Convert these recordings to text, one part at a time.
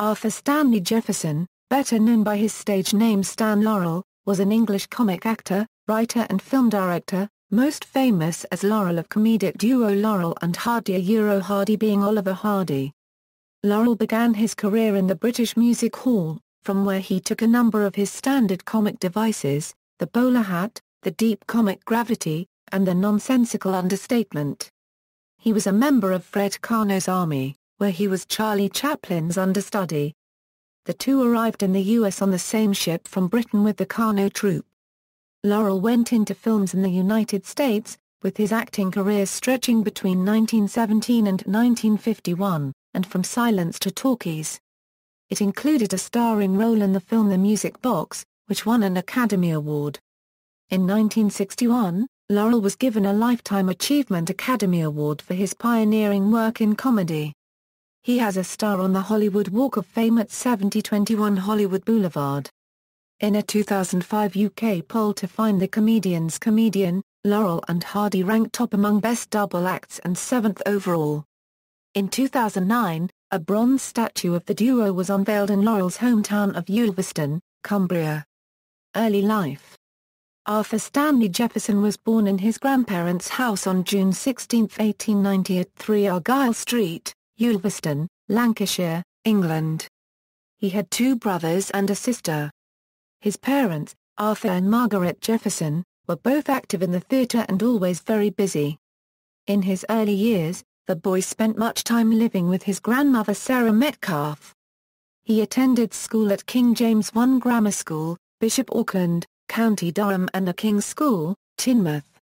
Arthur Stanley Jefferson, better known by his stage name Stan Laurel, was an English comic actor, writer and film director, most famous as Laurel of comedic duo Laurel and Hardy, Hardy being Oliver Hardy. Laurel began his career in the British Music Hall, from where he took a number of his standard comic devices, the bowler hat, the deep comic gravity, and the nonsensical understatement. He was a member of Fred Karno's army, where he was Charlie Chaplin's understudy. The two arrived in the U.S. on the same ship from Britain with the Karno troupe. Laurel went into films in the United States, with his acting career stretching between 1917 and 1951, and from silence to talkies. It included a starring role in the film The Music Box, which won an Academy Award. In 1961, Laurel was given a Lifetime Achievement Academy Award for his pioneering work in comedy. He has a star on the Hollywood Walk of Fame at 7021 Hollywood Boulevard. In a 2005 UK poll to find the comedian's comedian, Laurel and Hardy ranked top among best double acts and 7th overall. In 2009, a bronze statue of the duo was unveiled in Laurel's hometown of Ulverston, Cumbria. Early life. Arthur Stanley Jefferson was born in his grandparents' house on June 16, 1890 at 3 Argyle Street, Ulverston, Lancashire, England. He had two brothers and a sister. His parents, Arthur and Margaret Jefferson, were both active in the theatre and always very busy. In his early years, the boy spent much time living with his grandmother Sarah Metcalfe. He attended school at King James I Grammar School, Bishop Auckland, County Durham and a King's School, Teignmouth.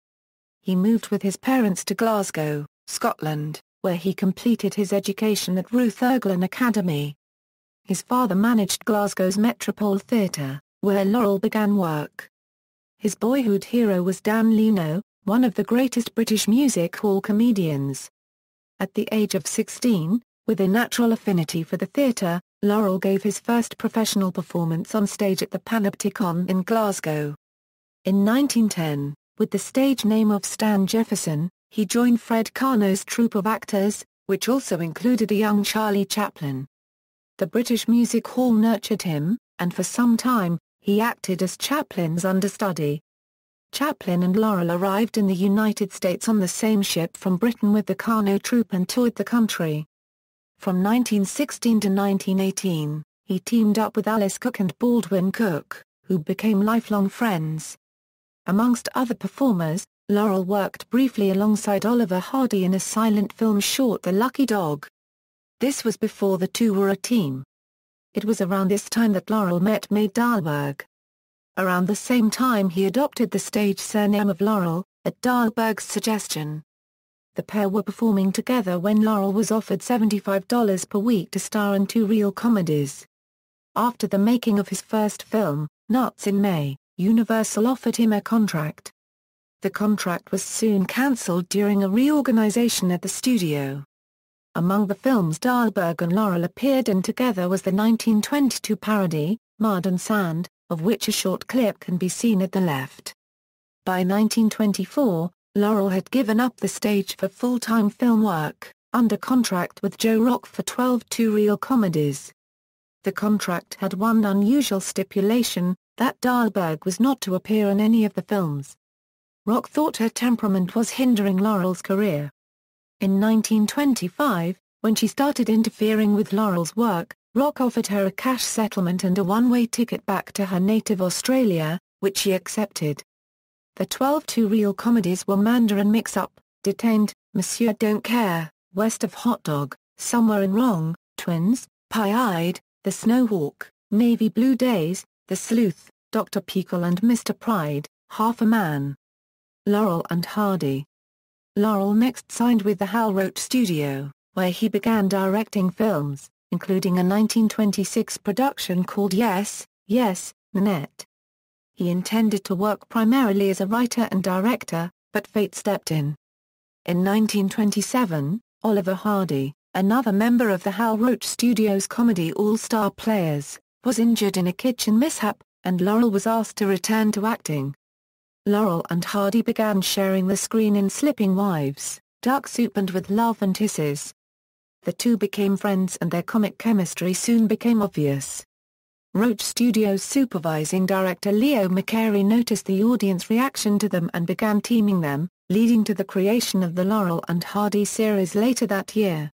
He moved with his parents to Glasgow, Scotland, where he completed his education at Ruth Erglin Academy. His father managed Glasgow's Metropole Theatre, where Laurel began work. His boyhood hero was Dan Leno, one of the greatest British music hall comedians. At the age of 16, with a natural affinity for the theatre, Laurel gave his first professional performance on stage at the Panopticon in Glasgow. In 1910, with the stage name of Stan Jefferson, he joined Fred Karno's troupe of actors, which also included a young Charlie Chaplin. The British Music Hall nurtured him, and for some time, he acted as Chaplin's understudy. Chaplin and Laurel arrived in the United States on the same ship from Britain with the Karno troupe and toured the country. From 1916 to 1918, he teamed up with Alice Cook and Baldwin Cook, who became lifelong friends. Amongst other performers, Laurel worked briefly alongside Oliver Hardy in a silent film short The Lucky Dog. This was before the two were a team. It was around this time that Laurel met May Dahlberg. Around the same time he adopted the stage surname of Laurel, at Dahlberg's suggestion. The pair were performing together when Laurel was offered $75 per week to star in two reel comedies. After the making of his first film, Nuts in May, Universal offered him a contract. The contract was soon cancelled during a reorganization at the studio. Among the films Dahlberg and Laurel appeared in together was the 1922 parody, Mud and Sand, of which a short clip can be seen at the left. By 1924, Laurel had given up the stage for full-time film work, under contract with Joe Rock for 12 two-reel comedies. The contract had one unusual stipulation, that Dahlberg was not to appear in any of the films. Rock thought her temperament was hindering Laurel's career. In 1925, when she started interfering with Laurel's work, Rock offered her a cash settlement and a one-way ticket back to her native Australia, which she accepted. The 12 two-reel comedies were Mandarin Mix-Up, Detained, Monsieur Don't Care, West of Hot Dog, Somewhere in Wrong, Twins, Pie-Eyed, The Snowhawk, Navy Blue Days, The Sleuth, Dr. Pickle and Mr. Pride, Half a Man. Laurel and Hardy. Laurel next signed with the Hal Roach Studio, where he began directing films, including a 1926 production called Yes, Yes, Nanette. He intended to work primarily as a writer and director, but fate stepped in. In 1927, Oliver Hardy, another member of the Hal Roach Studios' comedy All-Star Players, was injured in a kitchen mishap, and Laurel was asked to return to acting. Laurel and Hardy began sharing the screen in Slipping Wives, Duck Soup and With Love and Kisses. the two became friends and their comic chemistry soon became obvious. Roach Studios supervising director Leo McCarey noticed the audience reaction to them and began teaming them, leading to the creation of the Laurel and Hardy series later that year.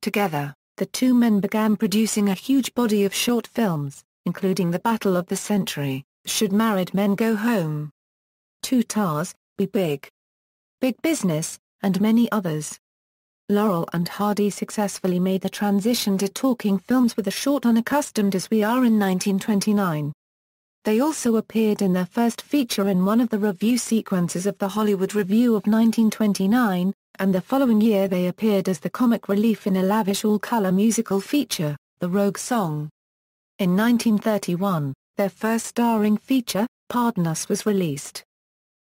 Together, the two men began producing a huge body of short films, including The Battle of the Century, Should Married Men Go Home?, Two Tars, Be Big, Big Business, and many others. Laurel and Hardy successfully made the transition to talking films with a short Unaccustomed as We Are in 1929. They also appeared in their first feature in one of the review sequences of the Hollywood Review of 1929, and the following year they appeared as the comic relief in a lavish all-color musical feature, The Rogue Song. In 1931, their first starring feature, Pardon Us, was released.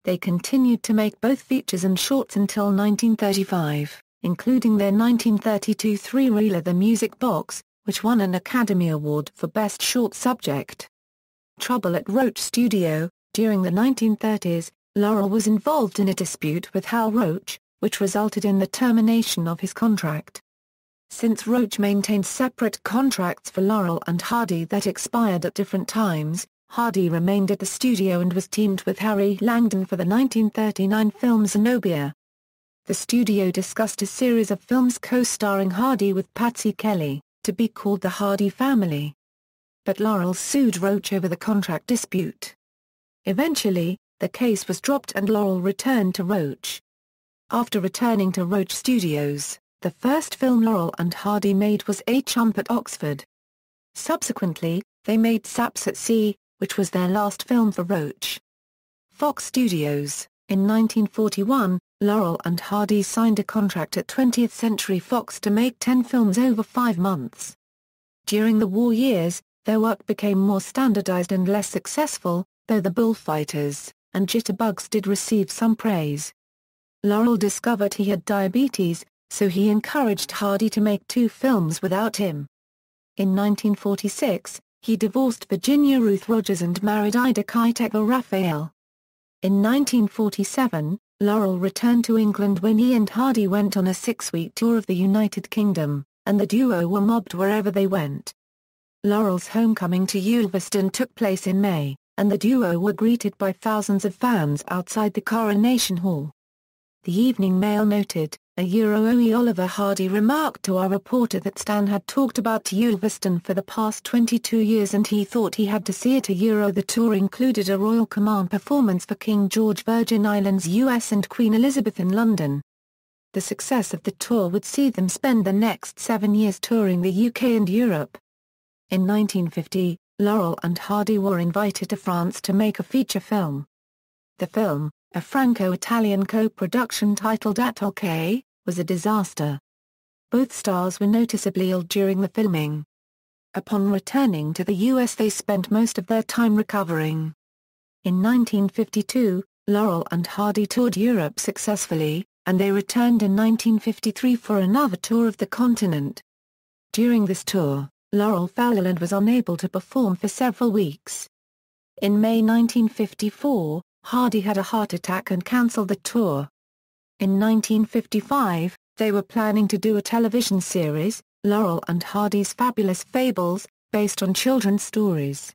They continued to make both features and shorts until 1935, including their 1932 three-reeler The Music Box, which won an Academy Award for Best Short Subject. Trouble at Roach Studio. During the 1930s, Laurel was involved in a dispute with Hal Roach, which resulted in the termination of his contract. Since Roach maintained separate contracts for Laurel and Hardy that expired at different times, Hardy remained at the studio and was teamed with Harry Langdon for the 1939 film Zenobia. The studio discussed a series of films co-starring Hardy with Patsy Kelly, to be called The Hardy Family. But Laurel sued Roach over the contract dispute. Eventually, the case was dropped and Laurel returned to Roach. After returning to Roach Studios, the first film Laurel and Hardy made was A Chump at Oxford. Subsequently, they made Saps at Sea, which was their last film for Roach. Fox Studios. In 1941, Laurel and Hardy signed a contract at 20th Century Fox to make 10 films over 5 months. During the war years, their work became more standardized and less successful, though The Bullfighters and Jitterbugs did receive some praise. Laurel discovered he had diabetes, so he encouraged Hardy to make 2 films without him. In 1946, he divorced Virginia Ruth Rogers and married Ida Kaiteka Raphael. In 1947, Laurel returned to England when he and Hardy went on a 6-week tour of the United Kingdom, and the duo were mobbed wherever they went. Laurel's homecoming to Ulverston took place in May, and the duo were greeted by thousands of fans outside the Coronation Hall. The Evening Mail noted, OE Oliver Hardy remarked to our reporter that Stan had talked about Ulverston for the past 22 years and he thought he had to see it. The tour included a Royal Command performance for King George, Virgin Islands US and Queen Elizabeth in London. The success of the tour would see them spend the next 7 years touring the UK and Europe. In 1950, Laurel and Hardy were invited to France to make a feature film. The film, a Franco-Italian co-production titled Talkies, was a disaster. Both stars were noticeably ill during the filming. Upon returning to the US they spent most of their time recovering. In 1952, Laurel and Hardy toured Europe successfully, and they returned in 1953 for another tour of the continent. During this tour, Laurel fell ill and was unable to perform for several weeks. In May 1954, Hardy had a heart attack and cancelled the tour. In 1955, they were planning to do a television series, Laurel and Hardy's Fabulous Fables, based on children's stories.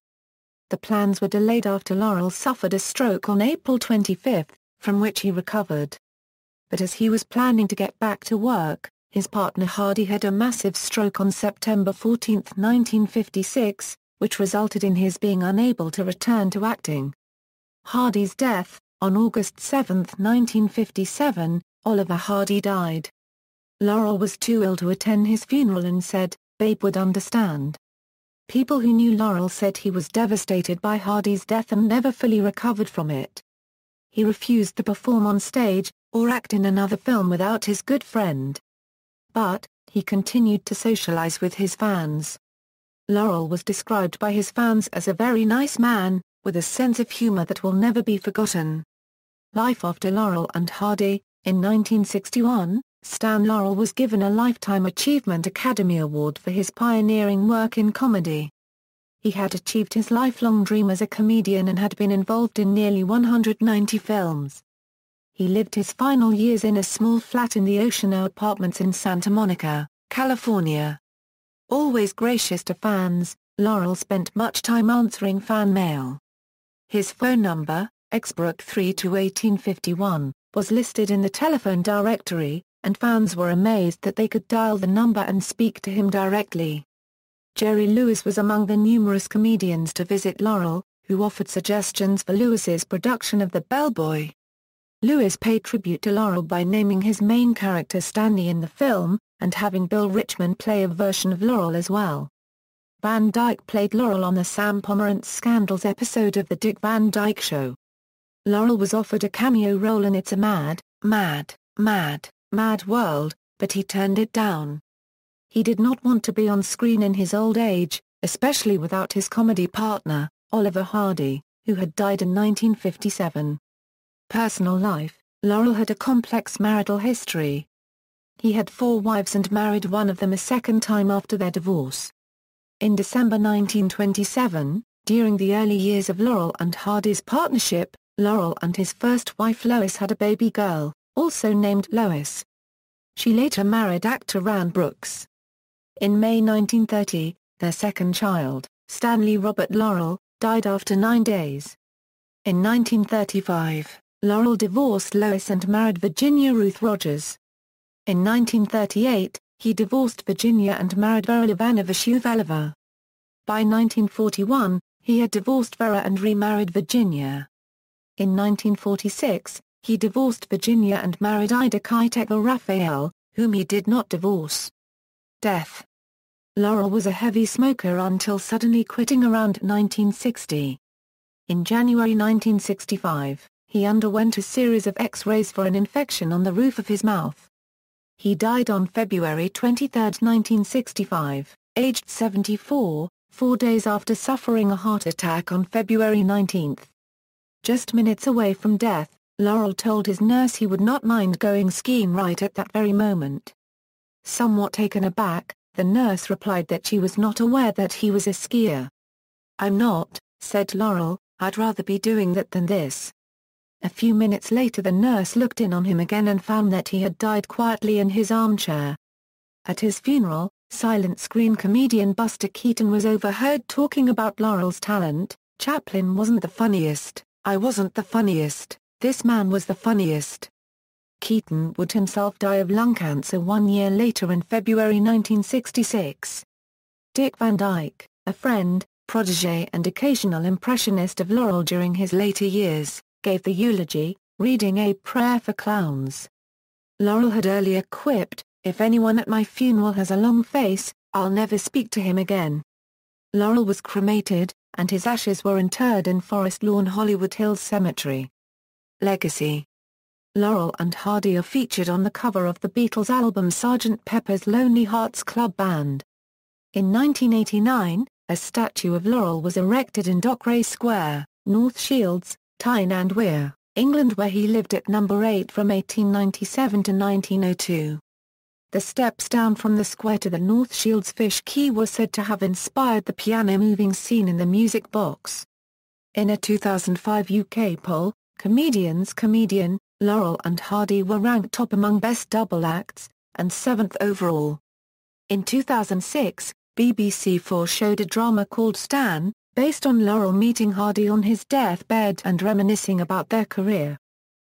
The plans were delayed after Laurel suffered a stroke on April 25, from which he recovered. But as he was planning to get back to work, his partner Hardy had a massive stroke on September 14, 1956, which resulted in his being unable to return to acting. Hardy's death. On August 7, 1957, Oliver Hardy died. Laurel was too ill to attend his funeral and said, "Babe would understand." People who knew Laurel said he was devastated by Hardy's death and never fully recovered from it. He refused to perform on stage, or act in another film without his good friend. But, he continued to socialize with his fans. Laurel was described by his fans as a very nice man, with a sense of humor that will never be forgotten. Life after Laurel and Hardy. In 1961, Stan Laurel was given a Lifetime Achievement Academy Award for his pioneering work in comedy. He had achieved his lifelong dream as a comedian and had been involved in nearly 190 films. He lived his final years in a small flat in the Oceano Apartments in Santa Monica. California. Always gracious to fans, Laurel spent much time answering fan mail. His phone number, Exbrook 3-1851, was listed in the telephone directory, and fans were amazed that they could dial the number and speak to him directly. Jerry Lewis was among the numerous comedians to visit Laurel, who offered suggestions for Lewis's production of The Bellboy. Lewis paid tribute to Laurel by naming his main character Stanley in the film, and having Bill Richmond play a version of Laurel as well. Van Dyke played Laurel on the Sam Pomerantz Scandals episode of The Dick Van Dyke Show. Laurel was offered a cameo role in It's a Mad, Mad, Mad, Mad World, but he turned it down. He did not want to be on screen in his old age, especially without his comedy partner, Oliver Hardy, who had died in 1957. Personal life: Laurel had a complex marital history. He had 4 wives and married one of them a second time after their divorce. In December 1927, during the early years of Laurel and Hardy's partnership, Laurel and his first wife Lois had a baby girl, also named Lois. She later married actor Rand Brooks. In May 1930, their second child, Stanley Robert Laurel, died after 9 days. In 1935, Laurel divorced Lois and married Virginia Ruth Rogers. In 1938, he divorced Virginia and married Vera Ivanovna Shuvalova. By 1941, he had divorced Vera and remarried Virginia. In 1946, he divorced Virginia and married Ida Kaiteva Raphael, whom he did not divorce. Death: Laurel was a heavy smoker until suddenly quitting around 1960. In January 1965, he underwent a series of X-rays for an infection on the roof of his mouth. He died on February 23, 1965, aged 74, 4 days after suffering a heart attack on February 19. Just minutes away from death, Laurel told his nurse he would not mind going skiing right at that very moment. Somewhat taken aback, the nurse replied that she was not aware that he was a skier. "I'm not," said Laurel, "I'd rather be doing that than this." A few minutes later the nurse looked in on him again and found that he had died quietly in his armchair. At his funeral, silent screen comedian Buster Keaton was overheard talking about Laurel's talent. "Chaplin wasn't the funniest, I wasn't the funniest, this man was the funniest." Keaton would himself die of lung cancer 1 year later in February 1966. Dick Van Dyke, a friend, protégé and occasional impressionist of Laurel during his later years, gave the eulogy, reading A Prayer for Clowns. Laurel had earlier quipped, "If anyone at my funeral has a long face, I'll never speak to him again." Laurel was cremated, and his ashes were interred in Forest Lawn Hollywood Hills Cemetery. Legacy: Laurel and Hardy are featured on the cover of the Beatles' album Sgt. Pepper's Lonely Hearts Club Band. In 1989, a statue of Laurel was erected in Dockwray Square, North Shields, Tyne and Wear, England, where he lived at number 8 from 1897 to 1902. The steps down from the square to the North Shields Fish Quay were said to have inspired the piano-moving scene in The Music Box. In a 2005 UK poll, comedian, Laurel and Hardy were ranked top among best double acts, and 7th overall. In 2006, BBC4 showed a drama called Stan, based on Laurel meeting Hardy on his deathbed and reminiscing about their career.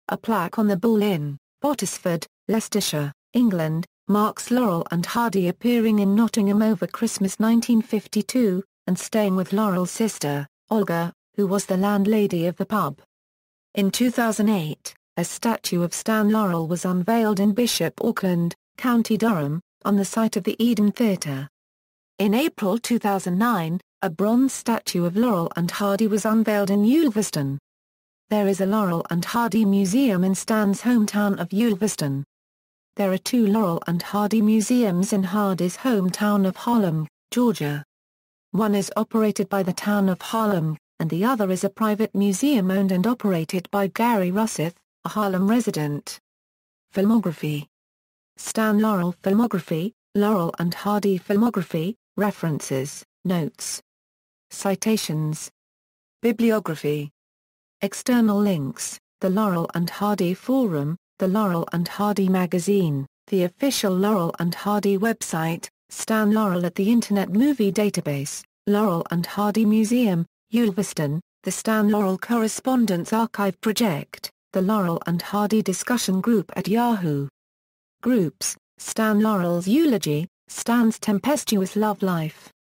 A plaque on the Bull Inn, Bottisford, Leicestershire, England, marks Laurel and Hardy appearing in Nottingham over Christmas 1952, and staying with Laurel's sister, Olga, who was the landlady of the pub. In 2008, a statue of Stan Laurel was unveiled in Bishop Auckland, County Durham, on the site of the Eden Theatre. In April 2009, a bronze statue of Laurel and Hardy was unveiled in Ulverston. There is a Laurel and Hardy Museum in Stan's hometown of Ulverston. There are 2 Laurel and Hardy museums in Hardy's hometown of Harlem, Georgia. One is operated by the town of Harlem, and the other is a private museum owned and operated by Gary Rossith, a Harlem resident. Filmography: Stan Laurel filmography, Laurel and Hardy filmography, references, notes. Citations. Bibliography. External links: The Laurel and Hardy Forum, The Laurel and Hardy Magazine. The official Laurel and Hardy website, Stan Laurel at the Internet Movie Database, Laurel and Hardy Museum, Ulverston, the Stan Laurel Correspondence Archive Project, the Laurel and Hardy Discussion Group at Yahoo! Groups, Stan Laurel's Eulogy, Stan's Tempestuous Love Life,